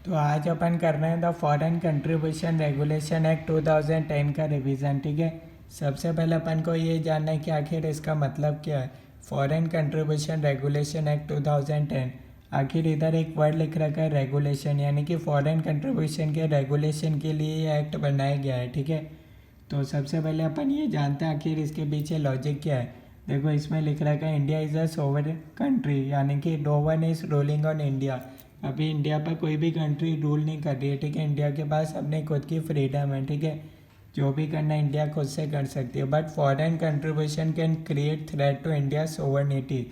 तो आज अपन कर रहे हैं the foreign contribution regulation act 2010 का रिवीजन। ठीक है, सबसे पहले अपन को ये जानना है कि आखिर इसका मतलब क्या है। फॉरेन कंट्रीब्यूशन रेगुलेशन एक्ट 2010, आखिर इधर एक वर्ड लिख रखा है रेगुलेशन, यानी कि फॉरेन कंट्रीब्यूशन के रेगुलेशन के लिए ये एक्ट बनाया गया है। ठीक है, तो सबसे पहले अपन ये जानते हैं आखिर इसके पीछे लॉजिक क्या है। देखो, इसमें लिख रखा है India is a sovereign country, यानी कि no one is ruling on India. अभी इंडिया पर कोई भी कंट्री रूल नहीं कर रही है। ठीक है, इंडिया के पास अपने खुद की फ्रीडम है। ठीक है, जो भी करना इंडिया खुद से कर सकती है। But foreign contribution can create threat to India sovereignty,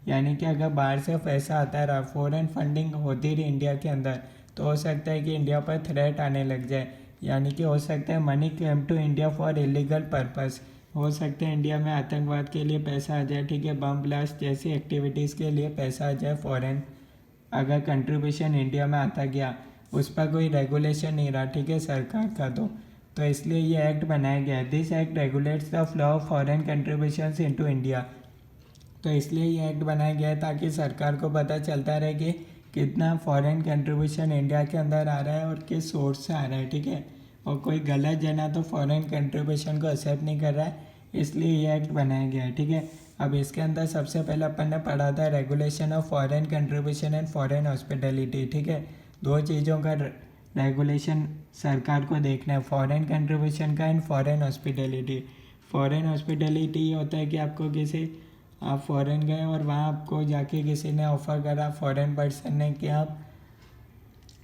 यानी कि अगर बाहर से पैसा आता रहा, फॉरेन फंडिंग होती रही इंडिया के अंदर, तो हो सकता है कि इंडिया पर थ्रेट आने लग जाए। यानी कि हो सकता है money came to India for illegal purpose, हो सकता है इंडिया में आतंकवाद के लिए पैसा आ जाए। ठीक है, बम ब्लास्ट जैसी एक्टिविटीज़ के लिए पैसा आ जाए फॉरेन, अगर कंट्रीब्यूशन इंडिया में आता गया, उस पर कोई रेगुलेशन नहीं रहा। ठीक है, सरकार का तो इसलिए ये एक्ट बनाया गया है। This act regulates the flow of foreign contributions into India. तो इसलिए ये एक्ट बनाया गया है ताकि सरकार को पता चलता रहे कि कितना फॉरेन कंट्रीब्यूशन इंडिया के अंदर आ रहा है और किस सोर्स से आ रहा है। ठीक है, और कोई गलत जना तो फॉरेन कंट्रीब्यूशन को एक्सेप्ट नहीं कर रहा है, इसलिए ये एक्ट बनाया गया है। ठीक है, अब इसके अंदर सबसे पहले अपन ने पढ़ा था regulation of foreign contribution and foreign hospitality. ठीक है, दो चीज़ों का रेगुलेशन सरकार को देखना है, फॉरेन कंट्रीब्यूशन का and foreign hospitality. Foreign hospitality ये होता है कि आपको किसी, आप फॉरेन गए और वहाँ आपको जाके किसी ने ऑफ़र करा, फॉरेन पर्सन ने, कि आप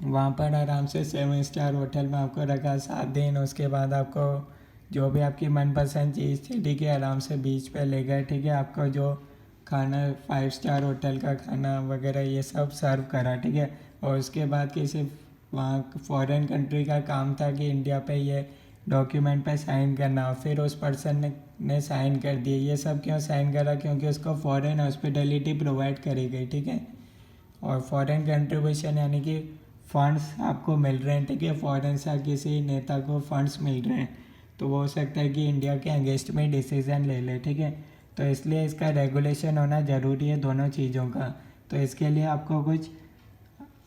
वहाँ पर आराम से 7 स्टार होटल में आपको रखा 7 दिन, उसके बाद आपको जो भी आपकी मनपसंद चीज़ थी, ठीक है, आराम से बीच पे ले गए। ठीक है, आपको जो खाना 5 स्टार होटल का खाना वगैरह ये सब सर्व करा। ठीक है, और उसके बाद किसी वहाँ फॉरेन कंट्री का काम था कि इंडिया पे ये डॉक्यूमेंट पे साइन करना, और फिर उस पर्सन ने साइन कर दिए। ये सब क्यों साइन करा? क्योंकि उसको फॉरेन हॉस्पिटलिटी प्रोवाइड करी गई। ठीक है, और फॉरेन कंट्रीब्यूशन यानी कि फंड्स आपको मिल रहे हैं। ठीक है, फॉरेन से किसी नेता को फंड्स मिल रहे हैं, तो वो हो सकता है कि इंडिया के अगेंस्ट में डिसीज़न ले ले। ठीक है, तो इसलिए इसका रेगुलेशन होना ज़रूरी है दोनों चीज़ों का। तो इसके लिए आपको कुछ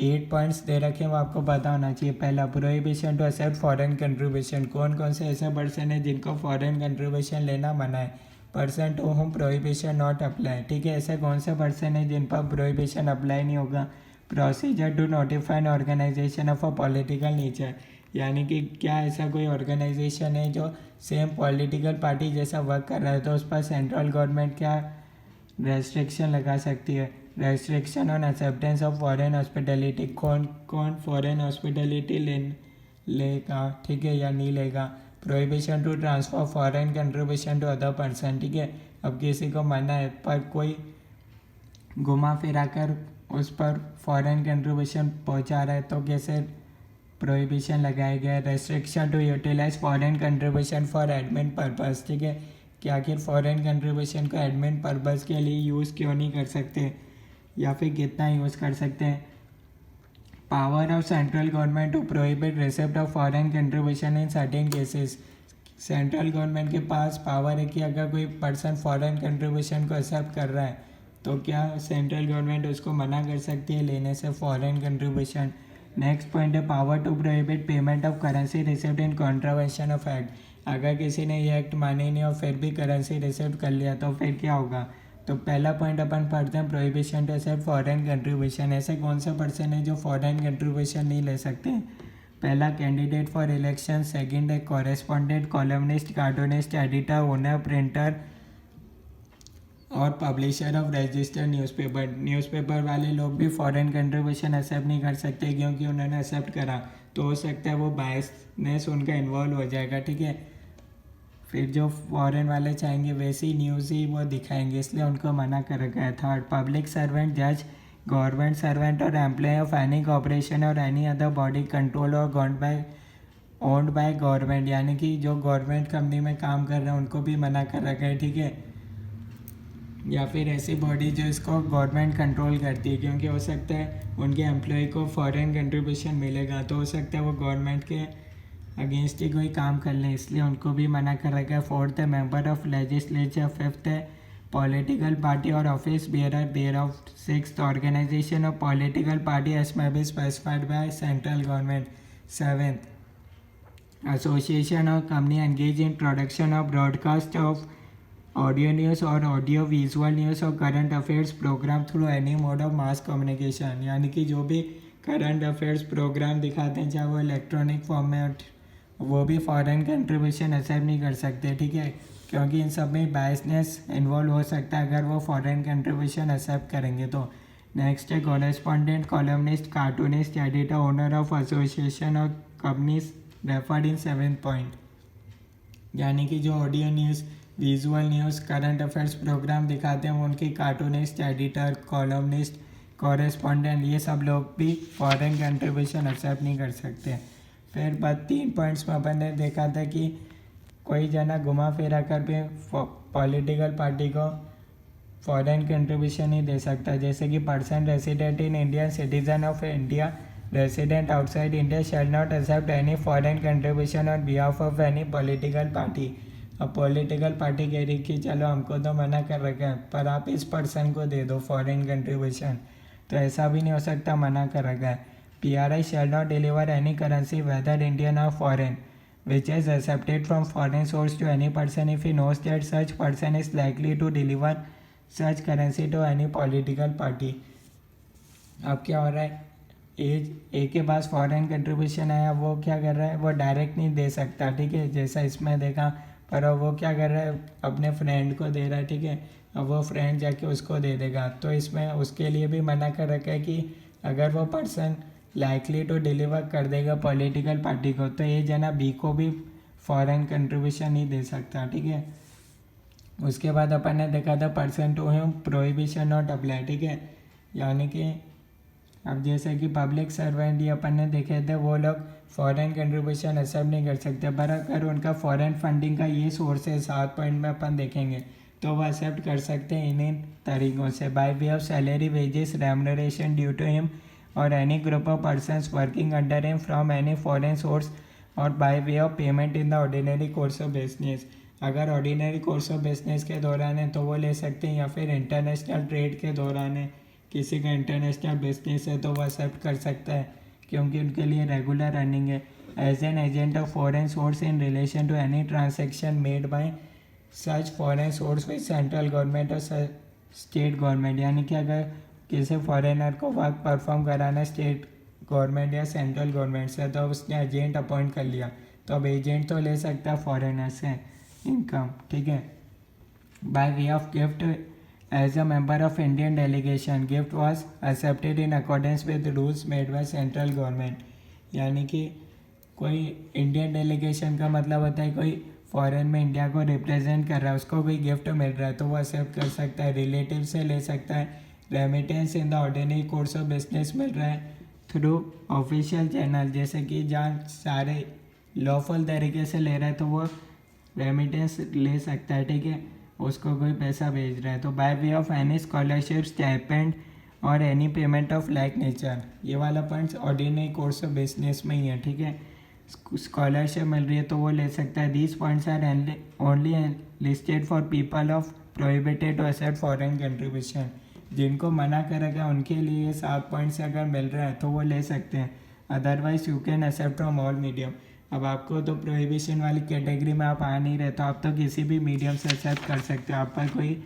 8 पॉइंट्स दे रखे हैं, वो आपको पता होना चाहिए। पहला, prohibition to accept foreign contribution, कौन कौन से ऐसे पर्सन है जिनको फॉरेन कंट्रीब्यूशन लेना मना है। Person to whom prohibition not apply. ठीक है, ऐसे कौन से पर्सन है जिन पर प्रोहिबिशन अप्लाई नहीं होगा। Procedure to notify an organisation of a political nature, यानी कि क्या ऐसा कोई ऑर्गेनाइजेशन है जो सेम पॉलिटिकल पार्टी जैसा वर्क कर रहा है, तो उस पर सेंट्रल गवर्नमेंट क्या रेस्ट्रिक्शन लगा सकती है। Restriction on acceptance of foreign hospitality, कौन कौन फॉरेन हॉस्पिटलिटी लेगा, ठीक है, या नहीं लेगा। Prohibition to transfer foreign contribution to other person. ठीक है, अब किसी को मना है पर कोई घुमा फिरा कर उस पर फॉरेन कंट्रीब्यूशन पहुंचा रहा है, तो कैसे प्रोहिबिशन लगाया गया है। Restriction to utilise foreign contribution for admin purpose. ठीक है, कि आखिर फॉरेन कंट्रीब्यूशन को एडमिन पर्पस के लिए यूज़ क्यों नहीं कर सकते, या फिर कितना यूज़ कर सकते हैं। Power of central government to prohibit receipt of foreign contribution in certain cases, central government के पास पावर है कि अगर कोई पर्सन फॉरेन कंट्रीब्यूशन को एक्सेप्ट कर रहा है, तो क्या सेंट्रल गवर्नमेंट उसको मना कर सकती है लेने से फॉरेन कंट्रीब्यूशन। नेक्स्ट पॉइंट है power to prohibit payment of currency receipt in contravention of act, अगर किसी ने ये एक्ट माने नहीं और फिर भी करेंसी रिसिप्ट कर लिया तो फिर क्या होगा। तो पहला पॉइंट अपन पढ़ते हैं, prohibition to accept foreign contribution, ऐसे कौन सा पर्सन है जो फॉरेन कंट्रीब्यूशन नहीं ले सकते। पहला, कैंडिडेट फॉर इलेक्शन। सेकंड है correspondent, columnist, cartoonist, editor, owner, printer और publisher of registered newspaper. Newspaper वाले लोग भी फॉरेन कंट्रीब्यूशन एक्सेप्ट नहीं कर सकते, क्योंकि उन्होंने एक्सेप्ट करा तो हो सकता है वो बायसनेस उनका इन्वॉल्व हो जाएगा। ठीक है, फिर जो फॉरेन वाले चाहेंगे वैसी न्यूज़ ही वो दिखाएंगे, इसलिए उनको मना कर रखा है। थर्ड, पब्लिक सर्वेंट, जज, गवर्नमेंट सर्वेंट और एम्प्लॉय ऑफ एनी कॉर्पोरेशन और एनी अदर बॉडी कंट्रोल और ओन्ड बाय गवर्नमेंट, यानी कि जो गवर्नमेंट कंपनी में काम कर रहे हैं उनको भी मना कर रखा है। ठीक है, या फिर ऐसी बॉडी जो इसको गवर्नमेंट कंट्रोल करती है, क्योंकि हो सकता है उनके एम्प्लॉय को फॉरेन कंट्रीब्यूशन मिलेगा, तो हो सकता है वो गवर्नमेंट के अगेंस्ट ही कोई काम कर लें, इसलिए उनको भी मना कर रखा है। फोर्थ है मेंबर ऑफ लेजिस्लेचर। फिफ्थ है political party or office bearer thereof. Sixth, organization of political party as may be specified by central government. Seventh, association or company engaged in production of broadcast of audio news or audio visual news or current affairs program through any mode of mass communication. यानी कि जो भी current affairs programme दिखाते हैं चाहे वो electronic form में, वो भी फॉरेन कंट्रीब्यूशन एक्सेप्ट नहीं कर सकते, ठीक है, क्योंकि इन सब में बायसनेस इन्वॉल्व हो सकता है अगर वो फॉरेन कंट्रीब्यूशन एक्सेप्ट करेंगे तो। नेक्स्ट है correspondent, columnist, cartoonist, editor, owner of association और companies referred in 7th point. यानी कि जो audio news, visual news, current affairs programme दिखाते हैं वो उनके कार्टूनिस्ट, एडिटर, कॉलमनिस्ट, कॉरेस्पॉन्डेंट, ये सब लोग भी फॉरेन कंट्रीब्यूशन एक्सेप्ट नहीं कर सकते। फिर बाद 3 पॉइंट्स में अपन ने देखा था कि कोई जना घुमा फिरा कर भी पॉलिटिकल पार्टी को फॉरेन कंट्रीब्यूशन नहीं दे सकता। जैसे कि person resident in India, citizen of India, resident outside India shall not accept any foreign contribution on behalf of any political party. अब पॉलिटिकल पार्टी कह रही कि चलो हमको तो मना कर रखा है पर आप इस पर्सन को दे दो फॉरेन कंट्रीब्यूशन, तो ऐसा भी नहीं हो सकता, मना कर रखा है। PRI shall not deliver any currency whether Indian और foreign which is accepted from foreign source to any person if he knows that such person is likely to deliver such currency to any political party। अब क्या हो रहा है, ए के पास foreign contribution आया, वो क्या कर रहा है, वो डायरेक्ट नहीं दे सकता, ठीक है, जैसा इसमें देखा, पर वो क्या कर रहा है, अपने फ्रेंड को दे रहा है, ठीक है, अब वो फ्रेंड जाके उसको दे देगा, तो इसमें उसके लिए भी मना कर रखा है कि अगर वो पर्सन लाइकली टू डिलीवर कर देगा पॉलिटिकल पार्टी को तो ये जना बी को भी फॉरेन कंट्रीब्यूशन नहीं दे सकता, ठीक है। उसके बाद अपन ने देखा था person to him prohibition not apply, ठीक है, यानी कि अब जैसे कि पब्लिक सर्वेंट ये अपन ने देखे थे वो लोग फॉरेन कंट्रीब्यूशन एक्सेप्ट नहीं कर सकते, पर अगर उनका फॉरेन फंडिंग का ये सोर्स है 7 पॉइंट में अपन देखेंगे तो वो एक्सेप्ट कर सकते हैं इन तरीक़ों से। By way of salary, wages, remuneration due to him और any group of persons working under him from any foreign source और by way of payment in the ordinary course of business. अगर ordinary course of business के दौरान है तो वो ले सकते हैं, या फिर इंटरनेशनल ट्रेड के दौरान है, किसी का इंटरनेशनल बिजनेस है तो वो एक्सेप्ट कर सकता है क्योंकि उनके लिए रेगुलर अर्निंग है। As an agent of foreign source in relation to any transaction made by such foreign source with central government और स्टेट गवर्नमेंट, यानी कि अगर किसी फॉरेनर को वर्क परफॉर्म कराना स्टेट गवर्नमेंट या सेंट्रल गवर्नमेंट से तो उसने एजेंट अपॉइंट कर लिया तो अब एजेंट तो ले सकता है फॉरेनर से इनकम, ठीक है। By way of gift, as a member of Indian delegation, gift was accepted in accordance with rules made by central government, यानी कि कोई इंडियन डेलीगेशन का मतलब होता है कोई फॉरेन में इंडिया को रिप्रेजेंट कर रहा है, उसको कोई गिफ्ट मिल रहा है तो वो एक्सेप्ट कर सकता है, रिलेटिव से ले सकता है, remittance in the ordinary course of business मिल रहा है थ्रू ऑफिशियल चैनल, जैसे कि जहाँ सारे लॉफुल तरीके से ले रहा है तो वो रेमिटेंस ले सकता है, ठीक है, उसको कोई पैसा भेज रहा है। तो by way of any scholarship, stipend और any payment of like nature, ये वाला points ordinary course of business में ही है, ठीक है, स्कॉलरशिप मिल रही है तो वो ले सकता है। These points are only listed for people of prohibited to accept foreign contribution, जिनको मना करेगा उनके लिए ये 7 पॉइंट्स अगर मिल रहा है तो वो ले सकते हैं, otherwise you can accept from all medium. अब आपको तो प्रोहिबिशन वाली कैटेगरी में आप आ नहीं रहे तो आप तो किसी भी मीडियम से एक्सेप्ट कर सकते हो, आप पर कोई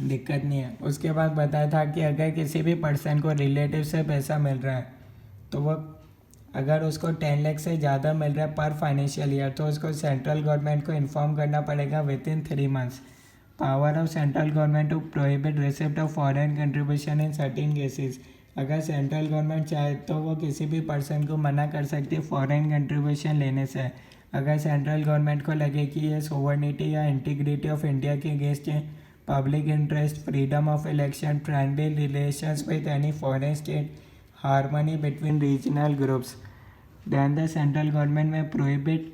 दिक्कत नहीं है। उसके बाद बताया था कि अगर किसी भी पर्सन को रिलेटिव से पैसा मिल रहा है तो वो अगर उसको 10 लाख से ज़्यादा मिल रहा है पर फाइनेंशियल ईयर तो उसको सेंट्रल गवर्नमेंट को इन्फॉर्म करना पड़ेगा within 3 months. Power of central government to prohibit receipt of foreign contribution in certain cases, अगर सेंट्रल गवर्नमेंट चाहे तो वो किसी भी पर्सन को मना कर सकती है फॉरेन कंट्रीब्यूशन लेने से, अगर सेंट्रल गवर्नमेंट को लगे कि ये सोवर्निटी या इंटीग्रिटी ऑफ इंडिया के अगेंस्ट है, public interest, freedom of election, friendly relations with any foreign state, harmony between regional groups, then the central government may prohibit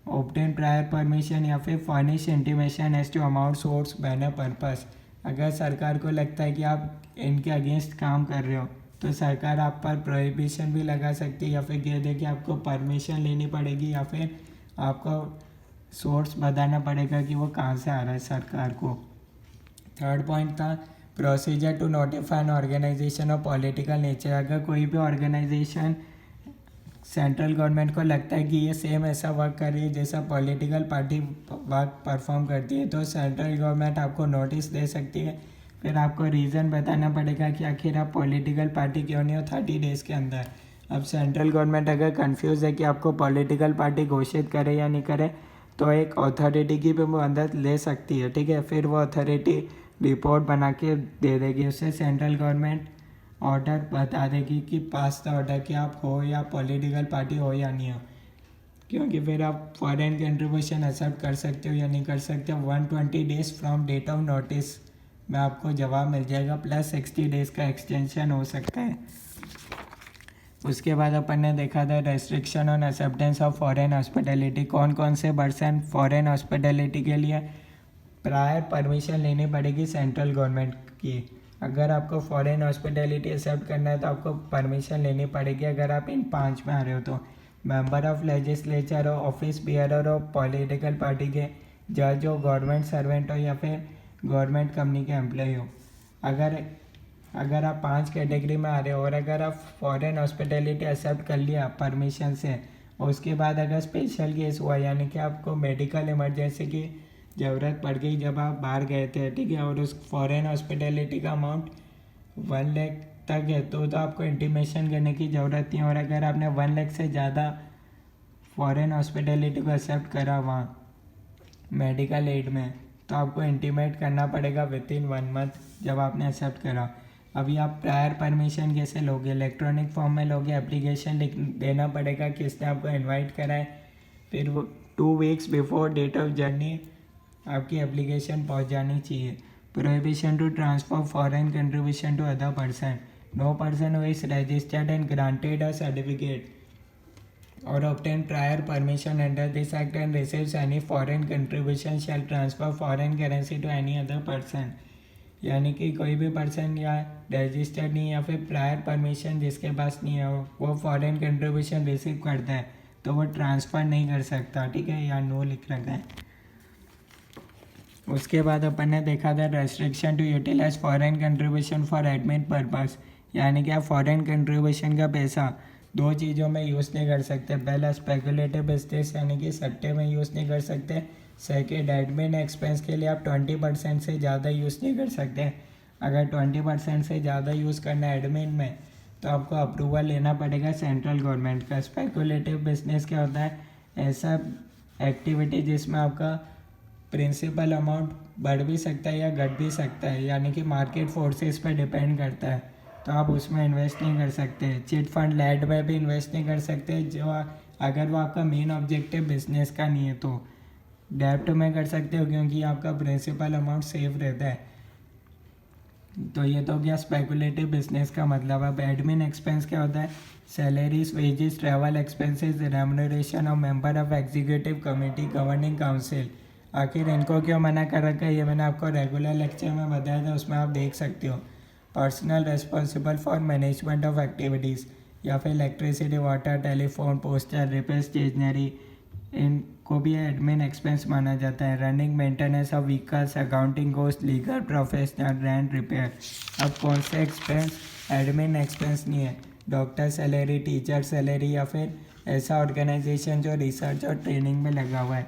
obtain prior permission या फिर furnish intimation as to amount source manner purpose. अगर सरकार को लगता है कि आप इनके अगेंस्ट काम कर रहे हो तो सरकार आप पर प्रोहिबिशन भी लगा सकती है या फिर कह दे कि आपको परमिशन लेनी पड़ेगी या फिर आपको सोर्स बताना पड़ेगा कि वो कहाँ से आ रहा है सरकार को। थर्ड पॉइंट था procedure to notify an organisation of political nature. अगर कोई भी ऑर्गेनाइजेशन सेंट्रल गवर्नमेंट को लगता है कि ये सेम ऐसा वर्क कर रही है जैसा पॉलिटिकल पार्टी वर्क परफॉर्म करती है, तो सेंट्रल गवर्नमेंट आपको नोटिस दे सकती है। फिर आपको रीज़न बताना पड़ेगा कि आखिर आप पॉलिटिकल पार्टी क्यों नहीं हो 30 डेज़ के अंदर। अब सेंट्रल गवर्नमेंट अगर कंफ्यूज है कि आपको पॉलिटिकल पार्टी घोषित करे या नहीं करे, तो एक अथॉरिटी की भी मदद ले सकती है, ठीक है। फिर वो अथॉरिटी रिपोर्ट बना के दे देगी, उससे सेंट्रल गवर्नमेंट ऑर्डर बता देगी कि पास द ऑर्डर कि आप हो या पॉलिटिकल पार्टी हो या नहीं हो, क्योंकि फिर आप फॉरेन कंट्रीब्यूशन एक्सेप्ट कर सकते हो या नहीं कर सकते हो। 120 days from date of notice में आपको जवाब मिल जाएगा, प्लस 60 डेज़ का एक्सटेंशन हो सकता है। उसके बाद अपन ने देखा था restriction on acceptance of foreign hospitality. कौन कौन से पर्सन फॉरेन हॉस्पिटैलिटी के लिए प्रायर परमिशन लेनी पड़ेगी सेंट्रल गवर्नमेंट की। अगर आपको फॉरेन हॉस्पिटैलिटी एक्सेप्ट करना है तो आपको परमिशन लेनी पड़ेगी। अगर आप इन 5 में आ रहे हो तो मेंबर ऑफ लेजिस्लेचर हो, ऑफिस बियरर हो, पॉलिटिकल पार्टी के जज हो, गवर्नमेंट सर्वेंट हो या फिर गवर्नमेंट कंपनी के एम्प्लॉय हो। अगर आप 5 कैटेगरी में आ रहे हो और अगर आप फॉरेन हॉस्पिटैलिटी एक्सेप्ट कर लिया परमिशन से, और उसके बाद अगर स्पेशल केस हुआ यानी कि आपको मेडिकल इमरजेंसी की ज़रूरत पड़ गई जब आप बाहर गए थे, ठीक है, और उस फॉरेन हॉस्पिटैलिटी का अमाउंट 1 लाख तक है, तो आपको इंटीमेशन करने की ज़रूरत नहीं। और अगर आपने 1 लाख से ज़्यादा फॉरेन हॉस्पिटैलिटी को एक्सेप्ट करा वहाँ मेडिकल एड में, तो आपको इंटीमेट करना पड़ेगा विथिन 1 मंथ जब आपने एक्सेप्ट करा। अभी आप प्रायर परमिशन कैसे लोगे? इलेक्ट्रॉनिक फॉर्म में लोगे, एप्लीकेशन लिख देना पड़ेगा किसने आपको इनवाइट करा है, फिर वो 2 weeks before date of journey आपकी एप्लीकेशन पहुंच जानी चाहिए। Prohibition to transfer foreign contribution to other person. No person who is registered and granted a certificate or obtain prior permission under this act and receives any foreign contribution shall transfer foreign currency to any other person। यानी कि कोई भी person या registered नहीं या फिर prior permission जिसके पास नहीं है वो फॉरेन कंट्रीब्यूशन रिसीव करता है तो वो ट्रांसफ़र नहीं कर सकता, ठीक है, या नो लिख रखा है। उसके बाद अपन ने देखा था restriction to utilise foreign contribution for admin purpose. यानी कि आप फॉरेन कंट्रीब्यूशन का पैसा 2 चीज़ों में यूज़ नहीं कर सकते। पहला स्पेकुलेटिव बिजनेस यानी कि सट्टे में यूज़ नहीं कर सकते। सेकेंड एडमिन एक्सपेंस के लिए आप 20% से ज़्यादा यूज़ नहीं कर सकते। अगर 20% से ज़्यादा यूज़ करना है एडमिन में तो आपको अप्रूवल लेना पड़ेगा सेंट्रल गवर्नमेंट का। स्पेकुलेटिव बिजनेस क्या होता है? ऐसा एक्टिविटी जिसमें आपका प्रिंसिपल अमाउंट बढ़ भी सकता है या घट भी सकता है, यानी कि मार्केट फोर्सेस पे डिपेंड करता है, तो आप उसमें इन्वेस्ट नहीं कर सकते। चिट फंड लैंड में भी इन्वेस्ट नहीं कर सकते जो अगर वो आपका मेन ऑब्जेक्टिव बिजनेस का नहीं है। तो डेब्ट में कर सकते हो क्योंकि आपका प्रिंसिपल अमाउंट सेफ रहता है। तो ये तो हो गया स्पेकुलेटिव बिजनेस का मतलब। अब एडमिन एक्सपेंस क्या होता है? Salaries, wages, travel expenses, remuneration of member of executive committee, governing council. आखिर इनको क्यों मना कर रखा है ये मैंने आपको रेगुलर लेक्चर में बताया था, उसमें आप देख सकते हो। Personnel responsible for management of activities या फिर electricity, water, telephone, poster, repair, stationery, इनको भी एडमिन एक्सपेंस माना जाता है। Running maintenance of vehicles, accounting cost, legal, professional, rent, repair. अब कौन से एक्सपेंस एडमिन एक्सपेंस नहीं है? डॉक्टर सैलरी, टीचर सैलरी या फिर ऐसा ऑर्गेनाइजेशन जो रिसर्च और ट्रेनिंग में लगा हुआ है।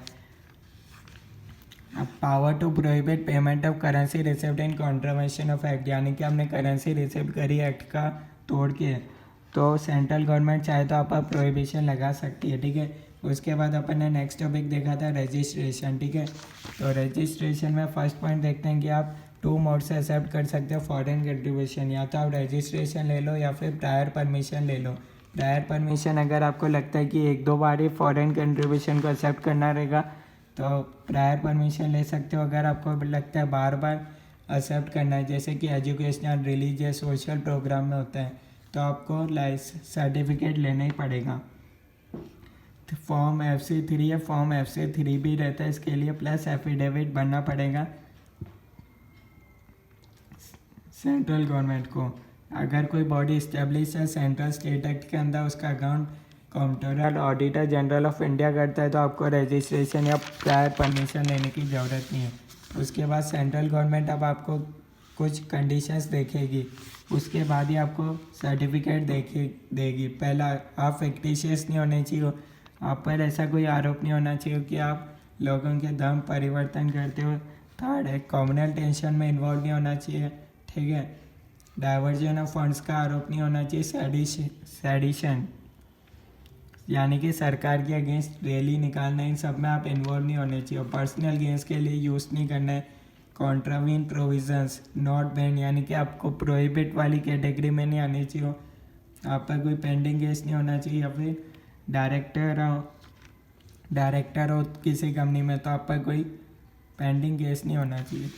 अब power to prohibit payment of currency received in contravention of act, यानी कि हमने करेंसी रिसिव करी एक्ट का तोड़ के, तो सेंट्रल गवर्नमेंट चाहे तो आप प्रोहिबिशन लगा सकती है, ठीक है। उसके बाद अपन ने नेक्स्ट टॉपिक देखा था रजिस्ट्रेशन, ठीक है। तो रजिस्ट्रेशन में फर्स्ट पॉइंट देखते हैं कि आप 2 मोड से एक्सेप्ट कर सकते हो फॉरेन कंट्रीब्यूशन। या तो आप रजिस्ट्रेशन ले लो या फिर प्रायर परमिशन ले लो। प्रायर परमिशन अगर आपको लगता है कि 1-2 बार ही फॉरेन कंट्रीब्यूशन को एक्सेप्ट करना रहेगा तो प्रायर परमिशन ले सकते हो। अगर आपको लगता है बार बार एक्सेप्ट करना है, जैसे कि एजुकेशनल, रिलीजियस, सोशल प्रोग्राम में होता है, तो आपको सर्टिफिकेट लेना ही पड़ेगा। तो फॉर्म FC3 है, फॉर्म FC3 भी रहता है इसके लिए, प्लस एफिडेविट बनना पड़ेगा सेंट्रल गवर्नमेंट को। अगर कोई बॉडी इस्टेब्लिश है सेंट्रल स्टेट एक्ट के अंदर, उसका account controller auditor general of India करता है, तो आपको रजिस्ट्रेशन या प्रायर परमिशन लेने की ज़रूरत नहीं है। उसके बाद सेंट्रल गवर्नमेंट अब आपको कुछ कंडीशंस देखेगी, उसके बाद ही आपको सर्टिफिकेट देगी। पहला, आप फिक्टिशियस नहीं होने चाहिए, आप पर ऐसा कोई आरोप नहीं होना चाहिए कि आप लोगों के धर्म परिवर्तन करते हो। थर्ड है, कम्युनल टेंशन में इन्वॉल्व नहीं होना चाहिए, ठीक है। डाइवर्जन ऑफ फंड्स का आरोप नहीं होना चाहिए। सेडिशन यानी कि सरकार के अगेंस्ट रैली निकालना, इन सब में आप इन्वॉल्व नहीं होने चाहिए। और पर्सनल गेंस के लिए यूज़ नहीं करना है। कॉन्ट्रावीन प्रोविजंस नॉट बैन, यानी कि आपको प्रोहिबिट वाली कैटेगरी में नहीं आनी चाहिए। आप पर कोई पेंडिंग केस नहीं होना चाहिए। या फिर डायरेक्टर हो किसी कंपनी में तो आप पर कोई पेंडिंग केस नहीं होना चाहिए।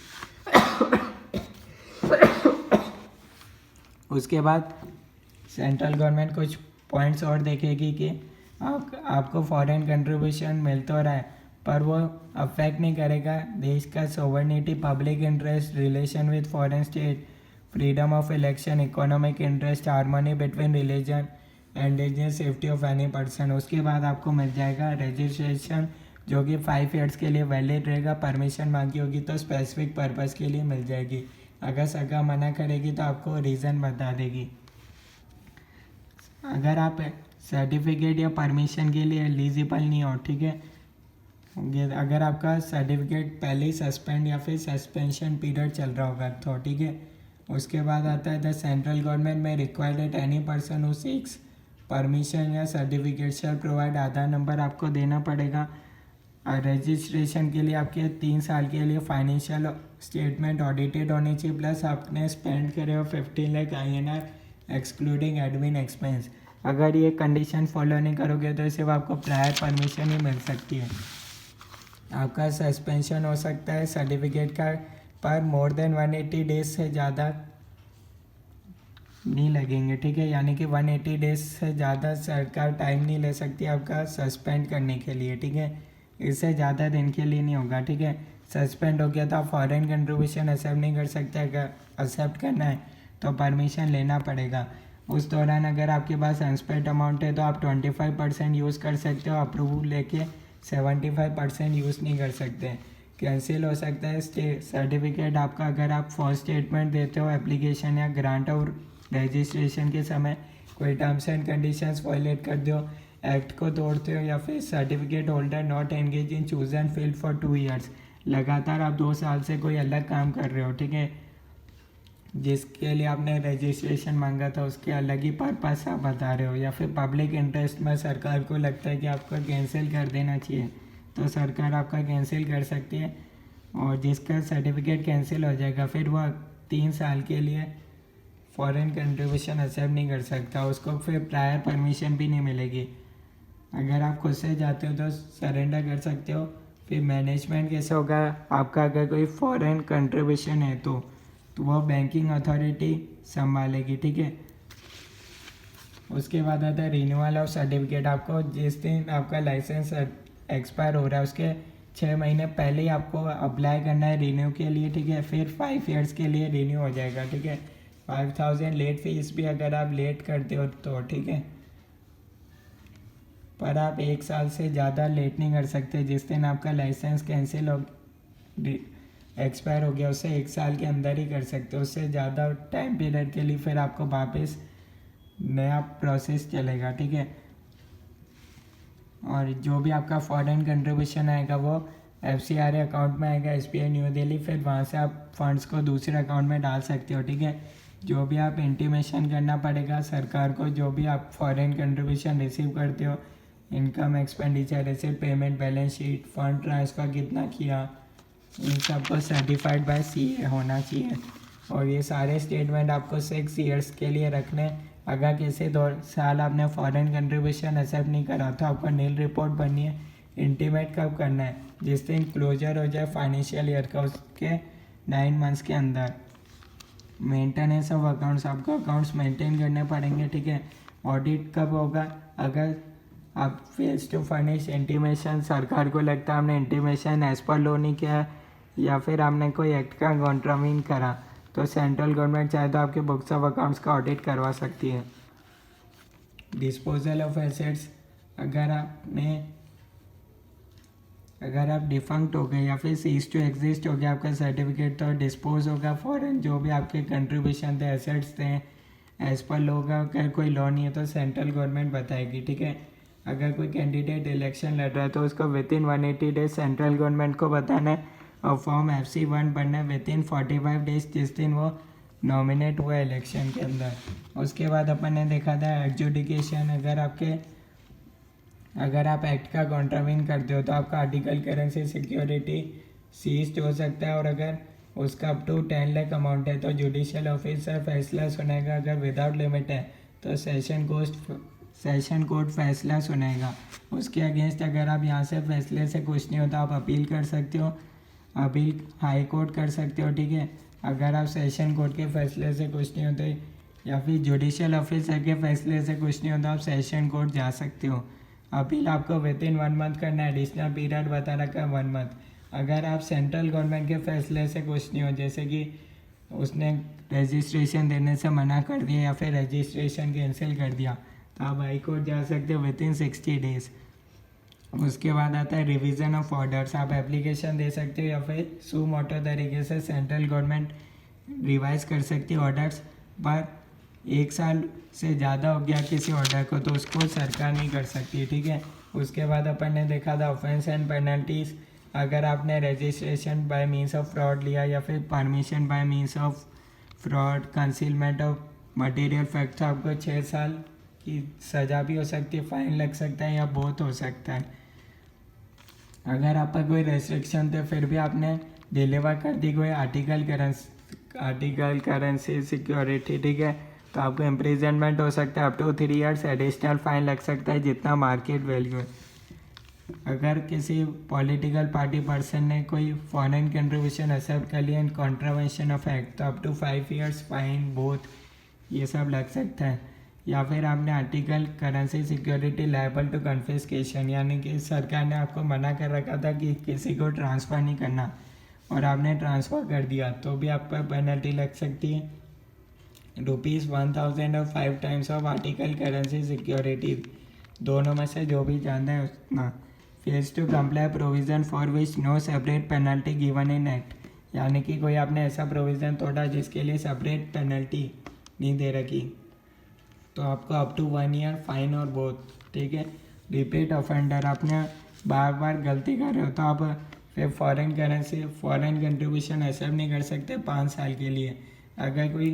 उसके बाद सेंट्रल गवर्नमेंट कुछ पॉइंट्स और देखेगी कि आपको फॉरेन कंट्रीब्यूशन मिल तो रहा है, पर वो अफेक्ट नहीं करेगा देश का sovereignty, public interest, relation with foreign state, freedom of election, economic interest, harmony between religion, endanger safety of any person. उसके बाद आपको मिल जाएगा रजिस्ट्रेशन, जो कि 5 ईयर्स के लिए वैलिड रहेगा। परमिशन मांगी होगी तो स्पेसिफिक पर्पज़ के लिए मिल जाएगी। अगर सरकार मना करेगी तो आपको रीज़न बता देगी। अगर आप सर्टिफिकेट या परमिशन के लिए एलिजिबल नहीं हो, ठीक है, अगर आपका सर्टिफिकेट पहले ही सस्पेंड या फिर सस्पेंशन पीरियड चल रहा होगा तो, ठीक है। उसके बाद आता है the central government may required that any person who seeks permission या certificate shall provide, Aadhaar number आपको देना पड़ेगा। रजिस्ट्रेशन के लिए आपके 3 साल के लिए फाइनेंशियल स्टेटमेंट ऑडिटेड होनी चाहिए, प्लस आपने स्पेंड करे हो 15 lakh INR excluding admin expense. अगर ये कंडीशन फॉलो नहीं करोगे तो सिर्फ आपको प्रायर परमिशन ही मिल सकती है। आपका सस्पेंशन हो सकता है सर्टिफिकेट का, पर मोर देन 180 डेज से ज़्यादा नहीं लगेंगे, ठीक है। यानी कि 180 डेज से ज़्यादा सरकार टाइम नहीं ले सकती आपका सस्पेंड करने के लिए, ठीक है। इससे ज़्यादा दिन के लिए नहीं होगा, ठीक है। सस्पेंड हो गया तो आप फॉरेन कंट्रीब्यूशन एक्सेप्ट नहीं कर सकते। अगर एक्सेप्ट करना है तो परमिशन लेना पड़ेगा। उस दौरान अगर आपके पास अनस्पेंड अमाउंट है तो आप 25% यूज़ कर सकते हो, अप्रूवल लेके 75% यूज़ नहीं कर सकते। कैंसिल हो सकता है सर्टिफिकेट आपका अगर आप फर्स्ट स्टेटमेंट देते हो एप्लीकेशन या ग्रांट और रजिस्ट्रेशन के समय कोई टर्म्स एंड कंडीशंस वायलेट कर दो, एक्ट को तोड़ते हो, या फिर certificate holder not engage in chosen field for 2 years, लगातार आप 2 साल से कोई अलग काम कर रहे हो, ठीक है, जिसके लिए आपने रजिस्ट्रेशन मांगा था उसके अलग ही पर्पस आप बता रहे हो, या फिर पब्लिक इंटरेस्ट में सरकार को लगता है कि आपका कैंसिल कर देना चाहिए तो सरकार आपका कैंसिल कर सकती है। और जिसका सर्टिफिकेट कैंसिल हो जाएगा फिर वह 3 साल के लिए फॉरेन कंट्रीब्यूशन एक्सेप्ट नहीं कर सकता, उसको फिर प्रायर परमिशन भी नहीं मिलेगी। अगर आप खुद से जाते हो तो सरेंडर कर सकते हो। फिर मैनेजमेंट कैसे होगा आपका, अगर कोई फॉरेन कंट्रीब्यूशन है तो वो बैंकिंग अथॉरिटी संभालेगी, ठीक है। उसके बाद आता है रिन्यूअल ऑफ सर्टिफिकेट। आपको जिस दिन आपका लाइसेंस एक्सपायर हो रहा है उसके 6 महीने पहले ही आपको अप्लाई करना है रिन्यू के लिए, ठीक है। फिर 5 ईयर्स के लिए रिन्यू हो जाएगा, ठीक है। 5000 लेट फीस भी अगर आप लेट करते हो तो, ठीक है, पर आप 1 साल से ज़्यादा लेट नहीं कर सकते। जिस दिन आपका लाइसेंस कैंसिल हो एक्सपायर हो गया उससे 1 साल के अंदर ही कर सकते हो, उससे ज़्यादा टाइम पीरियड के लिए फिर आपको वापस नया प्रोसेस चलेगा, ठीक है। और जो भी आपका फॉरेन कंट्रीब्यूशन आएगा वो FCRA अकाउंट में आएगा SBI न्यू दिल्ली, फिर वहाँ से आप फंड्स को दूसरे अकाउंट में डाल सकते हो, ठीक है। जो भी आप इंटीमेशन करना पड़ेगा सरकार को, जो भी आप फॉरेन कंट्रीब्यूशन रिसीव करते हो, income, expenditure, receipt, payment, balance sheet, fund transfer कितना किया, इन सबको सर्टिफाइड बाय CA होना चाहिए। और ये सारे स्टेटमेंट आपको 6 ईयर्स के लिए रखने। अगर किसी 2 साल आपने फॉरेन कंट्रीब्यूशन एक्सेप्ट नहीं करा तो आपको नील रिपोर्ट बननी है। इंटीमेट कब करना है, जिस दिन क्लोजर हो जाए फाइनेंशियल ईयर का, उसके 9 मंथ्स के अंदर। मेंटेनेंस ऑफ अकाउंट्स, आपको अकाउंट्स मेंटेन करने पड़ेंगे, ठीक है। ऑडिट कब होगा, अगर आप फेल्स टू फर्निश इंटीमेशन, सरकार को लगता है हमने इंटीमेशन एज पर लॉ नहीं किया या फिर हमने कोई एक्ट का कॉन्ट्रावीन करा, तो सेंट्रल गवर्नमेंट चाहे तो आपके बुक्स ऑफ अकाउंट्स का ऑडिट करवा सकती है। डिस्पोजल ऑफ एसेट्स, अगर आपने अगर आप डिफंक्ट हो गए या फिर सीज टू एग्जिस्ट हो गया आपका सर्टिफिकेट, तो डिस्पोज होगा फॉरेन जो भी आपके कंट्रीब्यूशन थे, एसेट्स थे, एज पर लॉ का अगर कोई लॉ नहीं है तो सेंट्रल गवर्नमेंट बताएगी, ठीक है। अगर कोई कैंडिडेट इलेक्शन लड़ रहा है तो उसको with in 180 days central government को बताना है और फॉर्म FC1 भरना है विद इन 45 डेज जिस दिन वो नॉमिनेट हुआ इलेक्शन के अंदर। उसके बाद अपन ने देखा था एडजुडिकेशन। अगर आप एक्ट का कॉन्ट्राविन करते हो तो आपका आर्टिकल करेंसी सिक्योरिटी सीज्ड हो सकता है, और अगर उसका अप टू 10 लाख अमाउंट है तो जुडिशियल ऑफिसर फैसला सुनाएगा। अगर विदाउट लिमिट है तो सेशन कोर्ट फैसला सुनाएगा। उसके अगेंस्ट अगर आप यहाँ से फैसले से खुश नहीं हो तो आप अपील कर सकते हो, अपील हाई कोर्ट कर सकते हो, ठीक है। अगर आप सेशन कोर्ट के फैसले से खुश नहीं होते या फिर जुडिशियल ऑफिसर के फैसले से खुश नहीं होता आप सेशन कोर्ट जा सकते हो। अपील आपको विद इन 1 मंथ करना है, एडिशनल पीरियड बता रखा है 1 मंथ। अगर आप सेंट्रल गवर्नमेंट के फैसले से खुश नहीं हो, जैसे कि उसने रजिस्ट्रेशन देने से मना कर दिया या फिर रजिस्ट्रेशन कैंसिल कर दिया, तो आप हाई कोर्ट जा सकते हो विद इन 60 डेज। उसके बाद आता है रिवीजन ऑफ ऑर्डर्स। आप एप्लीकेशन दे सकते हो या फिर सू मोटो तरीके से सेंट्रल गवर्नमेंट रिवाइज कर सकती है ऑर्डर्स, पर 1 साल से ज़्यादा हो गया किसी ऑर्डर को तो उसको सरकार नहीं कर सकती, ठीक है। उसके बाद अपन ने देखा था ऑफेंस एंड पेनल्टीज़। अगर आपने registration bye means of fraud लिया या फिर permission bye means of fraud, concealment of material fact, तो आपको 6 साल की सज़ा भी हो सकती है, फाइन लग सकता है या बहुत हो सकता है। अगर आप पर कोई रेस्ट्रिक्शन थे फिर भी आपने डिलीवर कर दी कोई आर्टिकल करेंसी सिक्योरिटी, ठीक है, तो आपको इम्प्रिजनमेंट हो सकता है up to 3 years, additional fine लग सकता है जितना मार्केट वैल्यू है। अगर किसी पॉलिटिकल पार्टी पर्सन ने कोई फॉरेन कंट्रीब्यूशन एक्सेप्ट कर लिया इन कॉन्ट्रावेंशन ऑफ एक्ट, तो up to 5 years fine both ये सब लग सकता है। या फिर आपने article currency security liable to confiscation, यानी कि सरकार ने आपको मना कर रखा था कि किसी को ट्रांसफ़र नहीं करना और आपने ट्रांसफ़र कर दिया तो भी आप पर पेनल्टी लग सकती है ₹1000 और 5 times of article currency security, दोनों में से जो भी जानना है उतना। Fails to comply provision for which no separate penalty given in act, यानी कि कोई आपने ऐसा प्रोविज़न तोड़ा जिसके लिए सेपरेट पेनल्टी नहीं दे रखी तो आपको अप टू 1 ईयर फाइन और बोथ, ठीक है। रिपीट ऑफेंडर, आपने बार बार गलती कर रहे हो तो आप फिर फॉरेन कंट्रीब्यूशन एक्सेप्ट नहीं कर सकते 5 साल के लिए। अगर कोई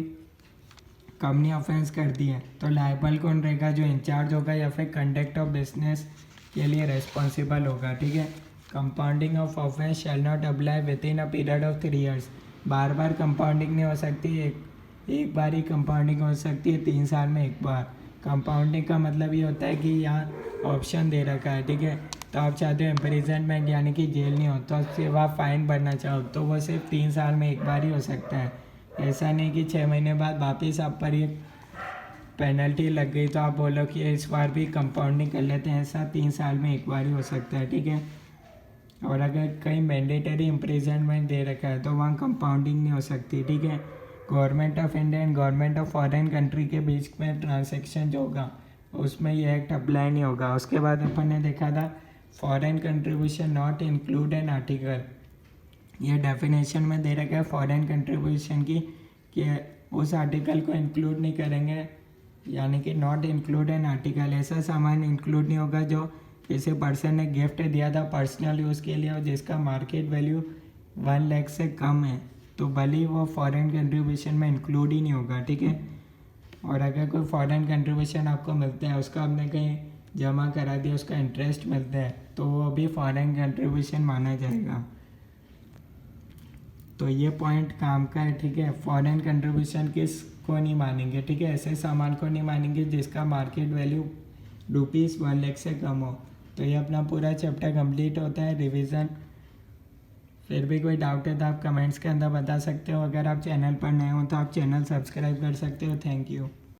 कंपनी ऑफेंस करती है तो लायबल कौन रहेगा, जो इंचार्ज होगा या फिर कंडक्ट ऑफ बिजनेस के लिए रेस्पॉन्सिबल होगा, ठीक है। Compounding of offence shall not apply with in a period of 3 years, bar bar compounding नहीं हो सकती, एक बार ही कंपाउंडिंग हो सकती है 3 साल में एक बार। कंपाउंडिंग का मतलब ये होता है कि यहाँ ऑप्शन दे रखा है, ठीक है, तो आप चाहते हो इम्प्रिजनमेंट यानी कि जेल नहीं हो तो सिर्फ आप फाइन भरना चाहो तो वो सिर्फ 3 साल में एक बार ही हो सकता है। ऐसा नहीं कि 6 महीने बाद वापस आप पर ये पेनल्टी लग गई तो आप बोलो कि इस बार भी कंपाउंडिंग कर लेते हैं, ऐसा 3 साल में एक बार ही हो सकता है, ठीक है। और अगर कहीं मैंडेटरी इम्प्रिजनमेंट दे रखा है तो वहाँ कंपाउंडिंग नहीं हो सकती, ठीक है। Government of India and government of foreign country के बीच में ट्रांसैक्शन जो होगा उसमें ये एक्ट अप्लाई नहीं होगा। उसके बाद अपन ने देखा था foreign contribution not include an article, ये डेफिनेशन में दे रखा है फॉरेन कंट्रीब्यूशन की कि उस आर्टिकल को इंक्लूड नहीं करेंगे, यानी कि नॉट इंक्लूड एन आर्टिकल, ऐसा सामान इंक्लूड नहीं होगा जो किसी पर्सन ने गिफ्ट दिया था पर्सनल यूज़ के लिए और जिसका मार्केट वैल्यू 1 लाख से कम है, तो भले ही वो फॉरेन कंट्रीब्यूशन में इंक्लूड ही नहीं होगा, ठीक है। और अगर कोई फॉरेन कंट्रीब्यूशन आपको मिलता है, उसका आपने कहीं जमा करा दिया, उसका इंटरेस्ट मिलता है तो वो भी फॉरेन कंट्रीब्यूशन माना जाएगा। तो ये पॉइंट काम का है, ठीक है। फॉरेन कंट्रीब्यूशन किस को नहीं मानेंगे, ठीक है, ऐसे सामान को नहीं मानेंगे जिसका मार्केट वैल्यू ₹1 लाख से कम हो। तो ये अपना पूरा चैप्टर कंप्लीट होता है रिवीजन। फिर भी कोई डाउट है तो आप कमेंट्स के अंदर बता सकते हो। अगर आप चैनल पर नए हो तो आप चैनल सब्सक्राइब कर सकते हो। Thank you.